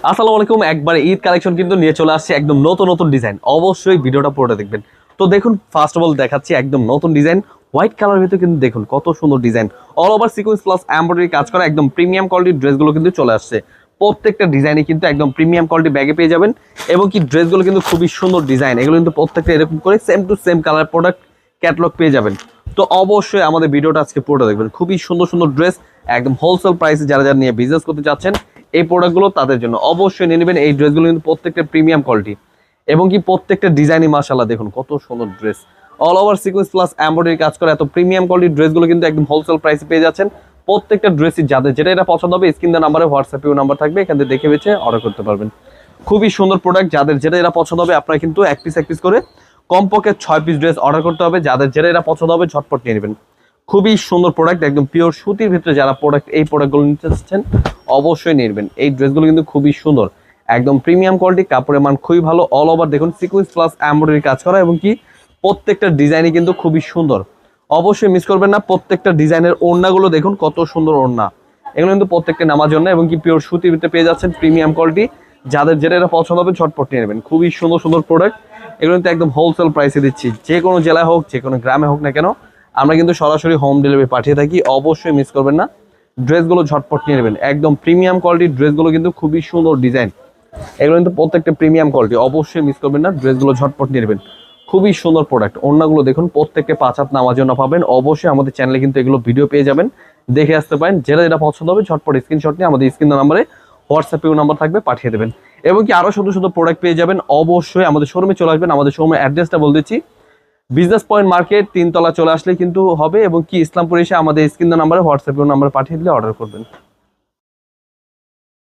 আসসালামু আলাইকুম। একবারে ঈদ কালেকশন কিন্তু নিয়ে চলে আসছে, একদম নতুন নতুন ডিজাইন। অবশ্যই ভিডিওটা পুরোটা দেখবেন। তো দেখুন, ফার্স্ট অফ অল দেখাচ্ছি একদম নতুন ডিজাইন, হোয়াইট কালার ভিতরে কিন্তু দেখুন কত সুন্দর design, all over sequence plus embroidery কাজ করা একদম প্রিমিয়াম কোয়ালিটির ড্রেসগুলো কিন্তু চলে আসছে। প্রত্যেকটা ডিজাইনে কিন্তু একদম প্রিমিয়াম কোয়ালিটি ব্যাগে পেয়ে যাবেন, এবং কি ড্রেসগুলো কিন্তু খুবই সুন্দর ডিজাইন। এগুলো কিন্তু প্রত্যেকটা এরকম করে same to same colour product catalogue পেয়ে যাবেন। তো অবশ্যই আমাদের ভিডিওটা আজকে পুরোটা দেখবেন। খুবই সুন্দর সুন্দর ড্রেস একদম হোলসেল প্রাইসে যারা যারা নিয়ে বিজনেস করতে চাচ্ছেন এই প্রোডাক্টগুলো তাদের জন্য অবশ্যই নিয়ে নেবেন। এই ড্রেসগুলো কিন্তু প্রত্যেকটা প্রিমিয়াম কোয়ালিটি, এবং কি প্রত্যেকটা ডিজাইনই মাশাআল্লাহ দেখুন কত সুন্দর dress, all over sequence plus embroidery কাজ করা এত প্রিমিয়াম কোয়ালিটির ড্রেসগুলো কিন্তু একদম হোলসেল প্রাইসে পেয়ে যাচ্ছেন। প্রত্যেকটা ড্রেসই যাদের যেটা এটা পছন্দ হবে স্ক্রিন দেওয়া নাম্বারে হোয়াটসঅ্যাপেও নাম্বার থাকবে, এখান থেকে দেখে বেছে অর্ডার করতে পারবেন। খুবই সুন্দর প্রোডাক্ট, যাদের যেটা এটা পছন্দ হবে আপনারা কিন্তু এক পিস করে কমপক্ষে 6 পিস ড্রেস অর্ডার করতে হবে। যাদের যেটা এটা পছন্দ হবে ঝটপট নিয়ে নেবেন। খুবই সুন্দর প্রোডাক্ট, একদম পিওর সুতির ভিতরে যারা এই প্রোডাক্টগুলো নিতে চাচ্ছেন অবশ্যই নেবেন। এই ড্রেসগুলো কিন্তু খুবই সুন্দর, একদম প্রিমিয়াম কোয়ালিটি, কাপড়ের মান খুবই ভালো। অল ওভার দেখুন সিকোয়েন্স প্লাস এমব্রয়ডারি কাজ করা, এবং কি প্রত্যেকটা ডিজাইনই কিন্তু খুবই সুন্দর। অবশ্যই মিস করবেন না। প্রত্যেকটা ডিজাইনের ওড়নাগুলো দেখুন কত সুন্দর ওড়না, এগুলো কিন্তু প্রত্যেকটা নামার জন্য, এবং কি পিওর সুতির ভিতরে পেয়ে যাচ্ছেন প্রিমিয়াম কোয়ালিটি। যাদের যেটা এটা পছন্দ হবে ঝটপট নিয়ে নেবেন। খুবই সুন্দর সুন্দর প্রোডাক্ট, এগুলো কিন্তু একদম হোলসেল প্রাইসে দিচ্ছি। যে কোনো জেলায় হোক, যে কোনো গ্রামে হোক না কেন, আমরা কিন্তু সরাসরি হোম ডেলিভারি পাঠিয়ে থাকি। অবশ্যই মিস করবেন না, ড্রেসগুলো ঝটপট নিয়ে নেবেন। একদম প্রিমিয়াম কোয়ালিটির ড্রেসগুলো কিন্তু খুবই সুন্দর ডিজাইন, এগুলো কিন্তু প্রত্যেকটা প্রিমিয়াম কোয়ালিটি। অবশ্যই মিস করবেন না, ড্রেসগুলো ঝটপট নিয়ে নেবেন। খুবই সুন্দর প্রোডাক্ট, ওড়নাগুলো দেখুন প্রত্যেককে 5 হাত নামার জন্য পাবেন। অবশ্যই আমাদের চ্যানেলে কিন্তু এগুলো ভিডিও পেয়ে যাবেন, দেখে আসতে পারেন। যেটা যেটা পছন্দ হবে ঝটপট স্ক্রিনশট নিয়ে আমাদের স্ক্রিন নাম্বারে হোয়াটসঅ্যাপেও নাম্বার থাকবে, পাঠিয়ে দেবেন। এবং কি আরো সুন্দর সুন্দর প্রোডাক্ট পেয়ে যাবেন। অবশ্যই আমাদের শোরুমে চলে আসবেন। আমাদের শোরুমের অ্যাড্রেসটা বলে দিচ্ছি, বিজনেস পয়েন্ট মার্কেট 3 তলা চলে আসলে কিন্তু হবে, এবং কি ইসলামপুর এসে আমাদের স্ক্রিন নাম্বারে হোয়াটসঅ্যাপেও নাম্বার পাঠিয়ে দিলে অর্ডার করবেন।